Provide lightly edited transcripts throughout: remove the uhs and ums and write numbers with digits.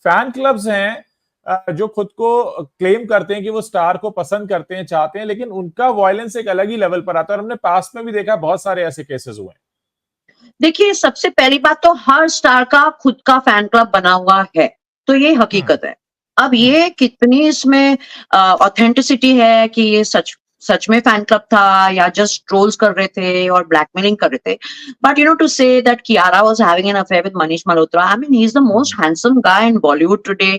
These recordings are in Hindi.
फैन क्लब्स हैं जो खुद को क्लेम करते हैं कि वो स्टार को पसंद करते हैं, चाहते हैं, लेकिन उनका वायलेंस एक अलग ही लेवल पर आता है। और हमने पास्ट में भी देखा बहुत सारे ऐसे केसेस हुए हैं। देखिए, सबसे पहली बात तो हर स्टार का खुद का फैन क्लब बना हुआ है, तो ये हकीकत है। अब ये कितनी इसमें ऑथेंटिसिटी है कि ये सच सच में फैन क्लब था या जस्ट ट्रोल्स कर रहे थे और ब्लैकमेलिंग कर रहे थे। But you know, to say that Kiara was having an affair with Manish Malhotra, I mean he is the most handsome guy in Bollywood today,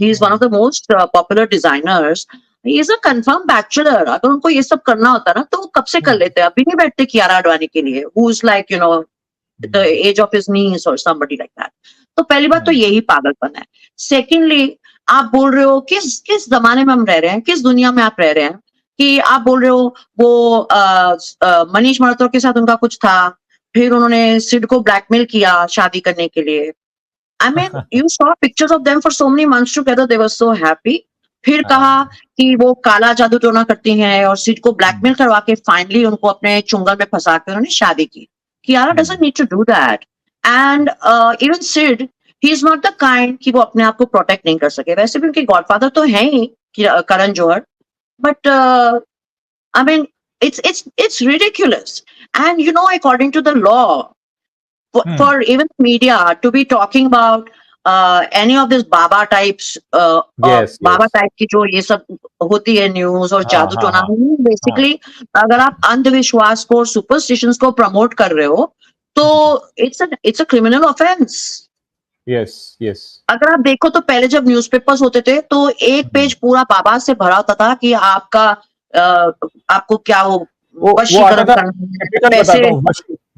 he is one of the most popular designers, he is a confirm bachelor. अगर उनको ये सब करना होता ना तो वो कब से कर लेते। अभी नहीं बैठते कियारा अडवाणी के लिए, who is like you know the age of his niece or somebody like that। तो पहली बात तो यही पागलपन है। सेकेंडली, आप बोल रहे हो किस किस जमाने में हम रह रहे हैं, किस दुनिया में आप रह रहे हैं कि आप बोल रहे हो वो मनीष मल्होत्रा के साथ उनका कुछ था, फिर उन्होंने सिड को ब्लैकमेल किया शादी करने के लिए। I mean you saw pictures of them for so many months together, they were so happy. फिर कहा कि वो काला जादू टोना करती हैं और सिड को ब्लैकमेल करवा के फाइनली उनको अपने चुंगल में फंसा कर उन्होंने शादी की। Kiara doesn't need to do that. And even Sid, he's not the kind कि वो अपने आप को प्रोटेक्ट नहीं कर सके। वैसे भी उनके गॉडफादर तो हैं ही Karan Johar, but I mean it's ridiculous. And you know, according to the law, for even media to be talking about any of this Baba types, Yes, Baba yes. type की जो ये सब होती है न्यूज और जादू टोना, बेसिकली अगर आप अंधविश्वास को और सुपरस्टिशंस को प्रमोट कर रहे हो तो it's a criminal offence. Yes yes. अगर आप देखो तो पहले जब न्यूज़पेपर्स होते थे तो एक पेज पूरा बाबा से भरा होता था कि आपका आपको क्या वो वशीकरण करना, पैसे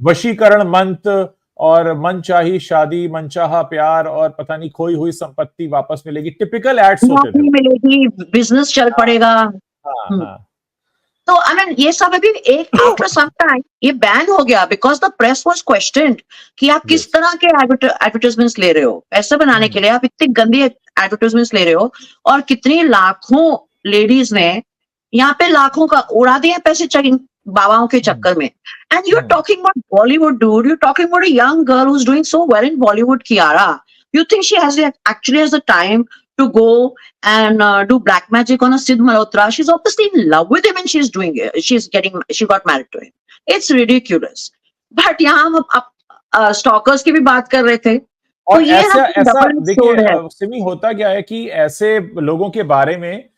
वशीकरण मंत्र और मनचाही शादी, मनचाहा प्यार और पता नहीं खोई हुई संपत्ति वापस मिलेगी, टिपिकल एड्स होते थे। मिलेगी, बिजनेस चल पड़ेगा। तो आई मीन ये सब अभी एक आफ्टर सम टाइम ये बैन हो गया because the press was questioned कि आप किस तरह के एडवर्टाइजमेंट्स ले रहे हो, पैसे बनाने के लिए आप इतनी गंदी एडवर्टाइजमेंट्स ले रहे हो। और कितनी लाखों लेडीज ने यहाँ पे लाखों का उड़ा दिए पैसे बाबाओं के चक्कर में। And you are talking about Bollywood dude, you are talking about a young girl who is doing so well in Bollywood, Kiara. You think she actually has the time to go and do black magic on a Sid Malhotra? She's obviously in love with him and she's doing it. She got married to him. It's ridiculous. But यहाँ हम stalkers की भी बात कर रहे थे। और तो ऐसा देखिए सिमी, होता क्या है कि ऐसे लोगों के बारे में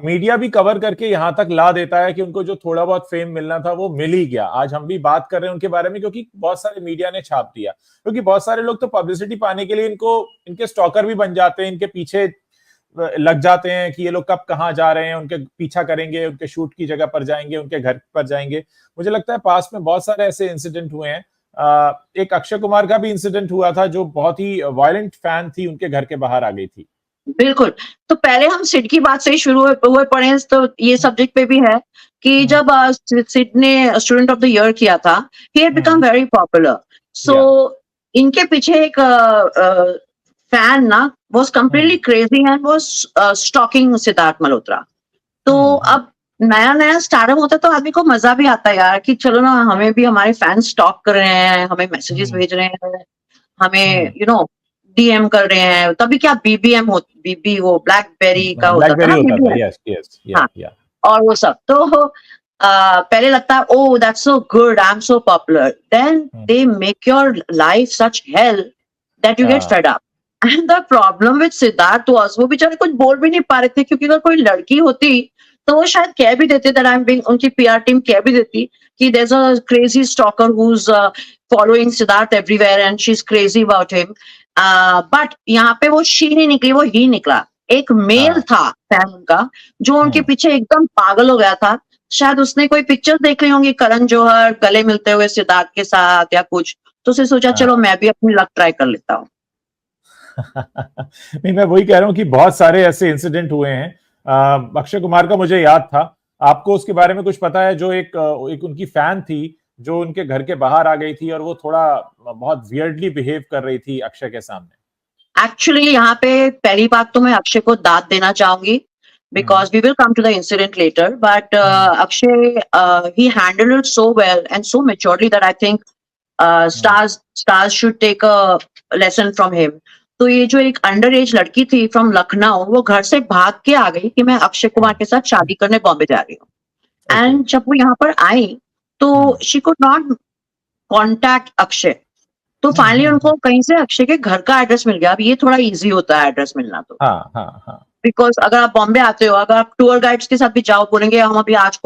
मीडिया भी कवर करके यहाँ तक ला देता है कि उनको जो थोड़ा बहुत फेम मिलना था वो मिल ही गया। आज हम भी बात कर रहे हैं उनके बारे में क्योंकि बहुत सारे मीडिया ने छाप दिया, क्योंकि बहुत सारे लोग तो पब्लिसिटी पाने के लिए इनके स्टॉकर भी बन जाते हैं, इनके पीछे लग जाते हैं कि ये लोग कब कहाँ जा रहे हैं, उनके पीछा करेंगे, उनके शूट की जगह पर जाएंगे, उनके घर पर जाएंगे। मुझे लगता है पास में बहुत सारे ऐसे इंसिडेंट हुए हैं। एक अक्षय कुमार का भी इंसिडेंट हुआ था जो बहुत ही वायलेंट फैन थी, उनके घर के बाहर आ गई थी। बिल्कुल। तो पहले हम सिड की बात से ही शुरू हुए पड़े, तो ये सब्जेक्ट पे भी है कि जब सिड ने स्टूडेंट ऑफ द ईयर किया था, he had become very popular. So इनके पीछे एक फैन ना was completely crazy and was stalking Siddharth Malhotra. तो अब नया नया स्टारडम होता है तो आदमी को मजा भी आता है यार कि चलो ना, हमें भी हमारे फैन स्टॉक कर रहे हैं, हमें मैसेजेस भेज रहे हैं, हमें यू नो डीएम कर रहे हैं। तभी क्या बीबीएम हो, बीबी वो ब्लैकबेरी का होता था ना, यस यस या और वो सब। तो पहले लगता है oh that's so good, I am so popular, then they make your life such hell that you get fed up. And the problem with Siddharth was वो बेचारे कुछ बोल भी नहीं पा रहे थे, क्योंकि अगर कोई लड़की होती तो वो शायद कह भी देते दैट आई एम बीइंग, उनकी पीआर टीम कह भी देती कि there is a crazy stalker who is following Siddharth everywhere and she is crazy about him. But यहाँ पे वो शी नहीं निकली, वो ही निकला। एक मेल था फैन उनका जो उनके पीछे एकदम पागल हो गया था। शायद उसने कोई पिक्चर देख ली होंगी करण जौहर गले मिलते हुए सिद्धार्थ के साथ या कुछ, तो उसने सोचा चलो मैं भी अपनी लक ट्राई कर लेता हूँ। नहीं, मैं वही कह रहा हूँ कि बहुत सारे ऐसे इंसिडेंट हुए हैं। अक्षय कुमार का मुझे याद था, आपको उसके बारे में कुछ पता है? जो एक उनकी फैन थी जो उनके घर के बाहर आ गई थी और वो थोड़ा बहुत वियर्डली बिहेव कर रही थी अक्षय के सामने। एक्चुअली यहाँ पे पहली बात तो मैं अक्षय को दाद देना चाहूंगी because we will come to the incident later, but Akshay he handled it so well and so maturely that I think stars should take a lesson from him. तो ये जो एक अंडर एज लड़की थी फ्रॉम लखनऊ, वो घर से भाग के आ गई कि मैं अक्षय कुमार के साथ शादी करने बॉम्बे जा रही हूँ। एंड जब वो यहाँ पर आई तो she could not contact Akshay, तो फाइनली उनको कहीं से अक्षय के घर का एड्रेस मिल गया। अब ये थोड़ा इजी होता है एड्रेस मिलना तो, बिकॉज अगर आप बॉम्बे आते हो, अगर आप टूर गाइड्स के साथ भी जाओ, बोलेंगे हम अभी आज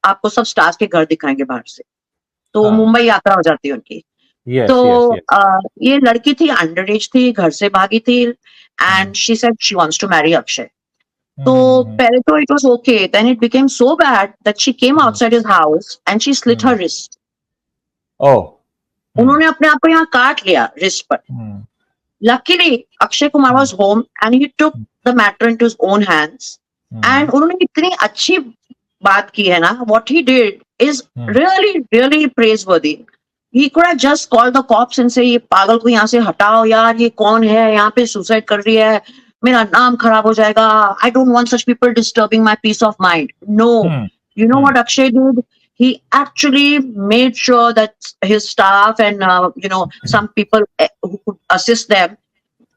आपको सब स्टार्स के घर दिखाएंगे बाहर से, तो मुंबई यात्रा हो जाती है उनकी। तो ये लड़की थी, अंडर एज थी, घर से भागी थी, and she said she wants to marry Akshay. तो पहले तो it was okay, then it became so bad that she came outside his house and she slit her wrist. उन्होंने अपने आप को यहाँ काट लिया रिस्ट पर। Luckily Akshay Kumar was home and he took the matter into his own hands, and उन्होंने इतनी अच्छी बात की है ना, what he did is really really प्रेजवर्दी। He could have just called the cops and say, ये पागल को यहाँ से हटाओ यार, ये कौन है, यहाँ पे सुसाइड कर रही है, मेरा नाम खराब हो जाएगा, I don't want such people disturbing my peace of mind. No, you know what Akshay did? He actually made sure that his staff and some people who could assist them,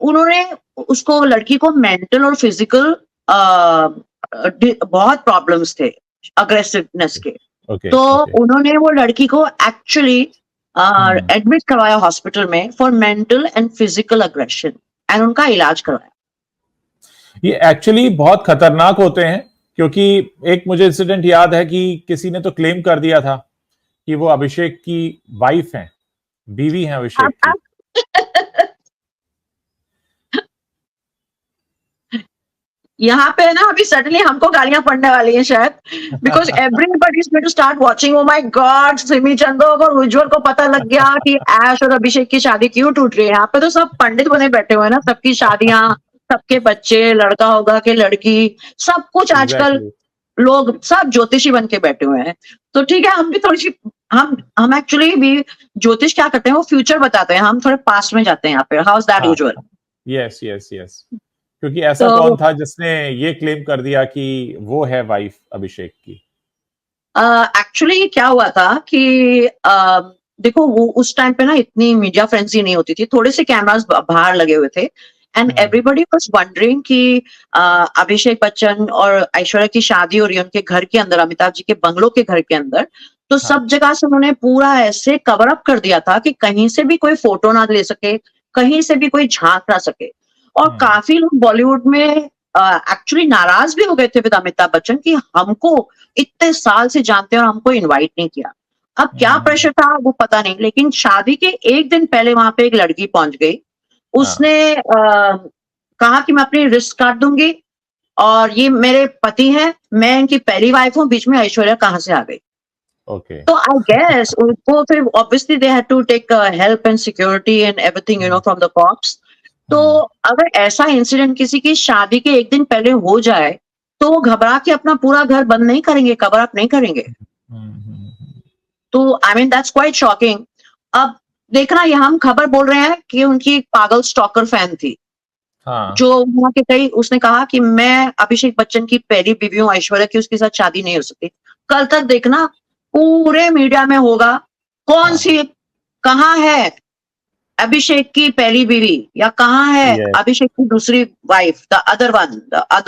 उन्होंने उसको, लड़की को मेंटल और फिजिकल बहुत प्रॉब्लम्स थे अग्रेसिवनेस के, तो उन्होंने वो लड़की को एक्चुअली एडमिट करवाया हॉस्पिटल में for mental and physical aggression, and उनका इलाज करवाया। ये एक्चुअली बहुत खतरनाक होते हैं, क्योंकि एक मुझे इंसिडेंट याद है कि किसी ने तो क्लेम कर दिया था कि वो अभिषेक की वाइफ हैं, बीवी हैं अभिषेक की। यहाँ पे ना अभी सडनली हमको गालियां पड़ने वाली हैं शायद, because everybody is going to start watching. Oh my god, Simi Chandok और उज्जवल को पता लग गया कि ऐश और अभिषेक की शादी क्यों टूट रही है। यहाँ पे तो सब पंडित बने बैठे हुए हैं ना, सबकी शादियां, सबके बच्चे, लड़का होगा कि लड़की, सब कुछ आजकल लोग सब ज्योतिषी बन के बैठे हुए हैं। तो ठीक है, हम भी थोड़ी सी, हम एक्चुअली भी ज्योतिष क्या करते हैं, वो फ्यूचर बताते हैं, हम थोड़े पास्ट में जाते हैं यहाँ पे। How is that Ujjwal? Yes yes yes, क्योंकि ऐसा कौन था जिसने ये क्लेम कर दिया कि वो है वाइफ अभिषेक की? एक्चुअली क्या हुआ था कि देखो, वो उस टाइम पे ना इतनी मीडिया फ्रेंजी नहीं होती थी, थोड़े से कैमरास बाहर लगे हुए थे, एंड एवरीबॉडी वाज वंडरिंग कि अभिषेक बच्चन और ऐश्वर्या की शादी हो रही है उनके घर के अंदर, अमिताभ जी के बंगलों के घर के अंदर। तो सब जगह से उन्होंने पूरा ऐसे कवर अप कर दिया था कि कहीं से भी कोई फोटो ना ले सके, कहीं से भी कोई झांक ना सके। और काफी लोग बॉलीवुड में एक्चुअली नाराज भी हो गए थे विद अमिताभ बच्चन कि हमको इतने साल से जानते हैं और हमको इनवाइट नहीं किया। अब क्या प्रेशर था वो पता नहीं, लेकिन शादी के एक दिन पहले वहां पे एक लड़की पहुंच गई, उसने कहा कि मैं अपनी रिस्क काट दूंगी और ये मेरे पति हैं, मैं इनकी पहली वाइफ हूँ, बीच में ऐश्वर्या कहाँ से आ गई। तो आई गेस उनको फिर obviously they had to take help and security and everything from the cops. तो अगर ऐसा इंसिडेंट किसी की शादी के एक दिन पहले हो जाए तो वो घबरा के अपना पूरा घर बंद नहीं करेंगे, कवर अप नहीं करेंगे। तो I mean that's quite shocking. अब देखना, ये हम खबर बोल रहे हैं कि उनकी एक पागल स्टॉकर फैन थी, जो वहां के कई, उसने कहा कि मैं अभिषेक बच्चन की पहली बीवी हूँ ऐश्वर्या की, उसके साथ शादी नहीं हो सकती। कल तक देखना पूरे मीडिया में होगा कौन सी, कहाँ है अभिषेक की पहली बीवी, या कहाँ है अभिषेक की दूसरी वाइफ, द अदर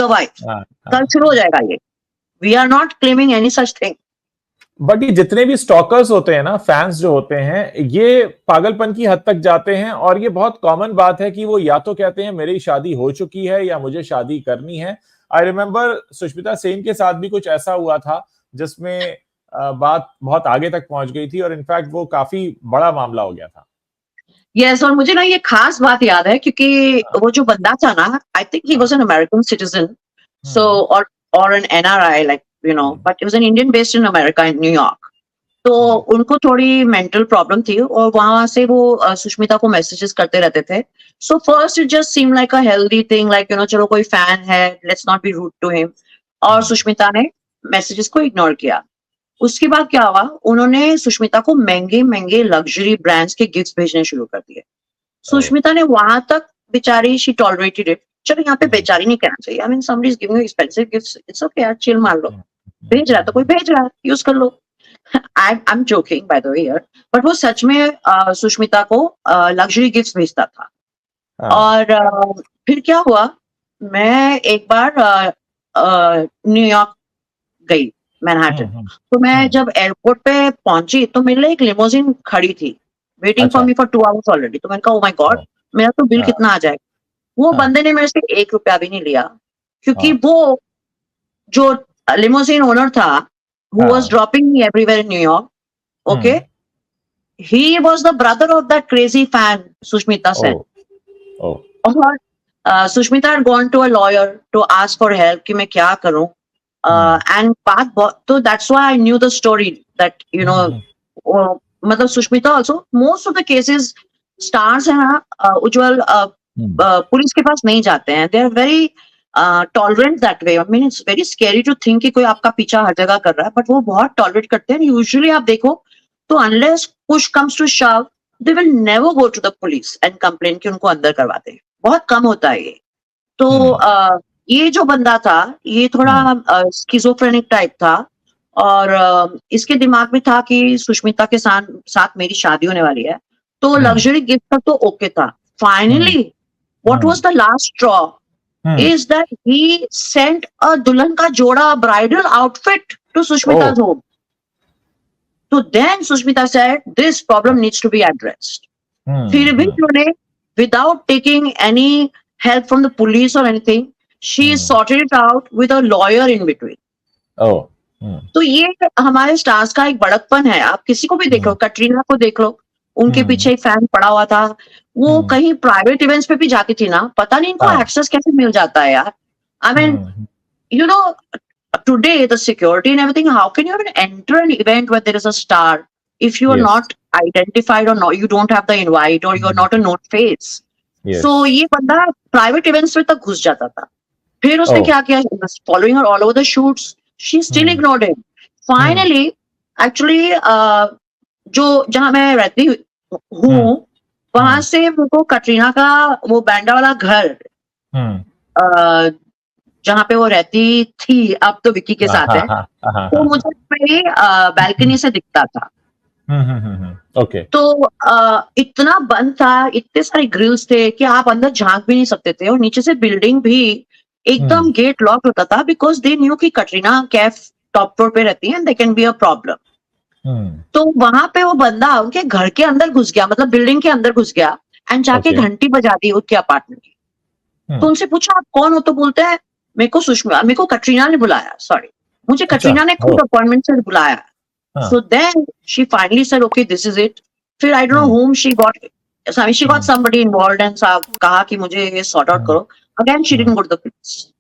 वाइफ। कल शुरू हो जाएगा ये। We are not claiming any such thing. But ये जितने भी स्टॉकर्स होते हैं ना, फैंस जो होते हैं, ये पागलपन की हद तक जाते हैं, और ये बहुत कॉमन बात है कि वो या तो कहते हैं मेरी शादी हो चुकी है या मुझे शादी करनी है। आई रिमेम्बर सुष्मिता सेन के साथ भी कुछ ऐसा हुआ था जिसमें बात बहुत आगे तक पहुंच गई थी, और इनफैक्ट वो काफी बड़ा मामला हो गया था। यस, और मुझे ना ये खास बात याद है क्योंकि वो जो बंदा था ना, I think he was an American citizen, so और an NRI, like but he was an Indian based in America, in New York. तो उनको थोड़ी मेंटल प्रॉब्लम थी, और वहां से वो सुष्मिता को मैसेजेस करते रहते थे। So first it just seem like a healthy thing, like चलो कोई फैन है, let's not be rude to him, और सुष्मिता ने मैसेजेस को इग्नोर किया। उसके बाद क्या हुआ, उन्होंने सुष्मिता को महंगे महंगे लग्जरी ब्रांड्स के गिफ्ट्स भेजने शुरू कर दिए। सुष्मिता ने वहां तक, बेचारी, शी टॉलरेटेड इट। चलो यहाँ पे बेचारी नहीं कहना चाहिए, I mean somebody is giving you expensive gifts, it's okay यार, चिल मार लो, भेज रहा है तो कोई भेज रहा है, यूज कर लो। I am joking by the way here, but वो सच में सुष्मिता को लग्जरी गिफ्ट्स भेजता था। हाँ, और फिर क्या हुआ, मैं एक बार न्यूयॉर्क गई, मैनहट्टन। तो मैं जब एयरपोर्ट पे पहुंची तो मेरे लिए एक लिमोजिन खड़ी थी, वेटिंग फॉर अच्छा, मी फॉर 2 आवर्स ऑलरेडी। तो मैंने कहा, ओ माय गॉड, ओ, मेरा तो बिल हाँ, कितना आ जाएगा। वो हाँ, बंदे ने मेरे से 1 रुपया भी नहीं लिया, क्योंकि हाँ, वो जो लिमोजिन ओनर था, who was हाँ, dropping me everywhere in New York, okay, he was the brother of that crazy fan, Sushmita oh, Sen. Oh, और Sushmita had gone to a lawyer to ask for help कि मैं क्या करूं, and तो that's why I knew the story that you know, मतलब Sushmita also, most of the cases stars है ना, उज्जवल, पुलिस के पास नहीं जाते हैं, they are very tolerant that way. I mean, it's very scary to think कि कोई आपका पीछा हर जगह कर रहा है, but वो बहुत tolerate करते हैं। Usually आप देखो तो unless push comes to shove, they will never go to the police and complain कि उनको अंदर करवा दें। बहुत कम होता है ये। तो ये जो बंदा था, ये थोड़ा स्किज़ोफ्रेनिक टाइप था, और इसके दिमाग में था कि सुष्मिता के साथ मेरी शादी होने वाली है, तो लग्जरी गिफ्ट तक तो ओके था। Finally what was the last straw is that he sent a दुल्हन का जोड़ा, bridal outfit to Sushmita's home. So then Sushmita said, this problem needs to be addressed. फिर भी उन्होंने, without taking any help from the police or anything, she sorted it out with a lawyer in between. ओ, तो ये हमारे स्टार्स का एक बड़कपन है। आप किसी को भी देख लो, कटरीना को देख लो, उनके पीछे एक फैन पड़ा हुआ था, वो कहीं प्राइवेट इवेंट्स पे भी जाती थी ना, पता नहीं इनको एक्सेस कैसे मिल जाता है यार। I mean, you know, today the security and everything, how can you even enter an event where there is a star if you are Yes. not identified or not, you don't have the invite or you are not a known face. Yes. So ये बंदा प्राइवेट इवेंट्स में तक घुस जाता था। फिर उसने Oh. क्या किया, following her all over the shoots, she still ignored him. Finally actually जो जहां मैं रहती हूँ, वहां से मुझको कटरीना का वो बैंडा वाला घर, जहाँ पे वो रहती थी, अब तो विकी के साथ है, तो मुझे मेरी बैल्कनी से दिखता था। ओके। तो इतना बंद था, इतने सारे ग्रिल्स थे कि आप अंदर झांक भी नहीं सकते थे, और नीचे से बिल्डिंग भी एकदम गेट लॉक होता था, बिकॉज दे न्यू कि कटरीना कैफ टॉप फ्लोर पे रहती है and they can be a problem. तो वहां पे वो बंदा उनके घर के अंदर घुस गया, मतलब बिल्डिंग के अंदर घुस गया, एंड जाके घंटी बजा दी उसके अपार्टमेंट की। तो उनसे पूछा, आप कौन हो? तो बोलते हैं, मेरे को कटरीना ने बुलाया, सॉरी, मुझे कटरीना ने खुद अपॉइंटमेंट से बुलाया। So then she finally said, okay, this is it. फिर I don't know whom she got somebody involved and कहा कि मुझे ये sort out करो. Again, she didn't go to the police.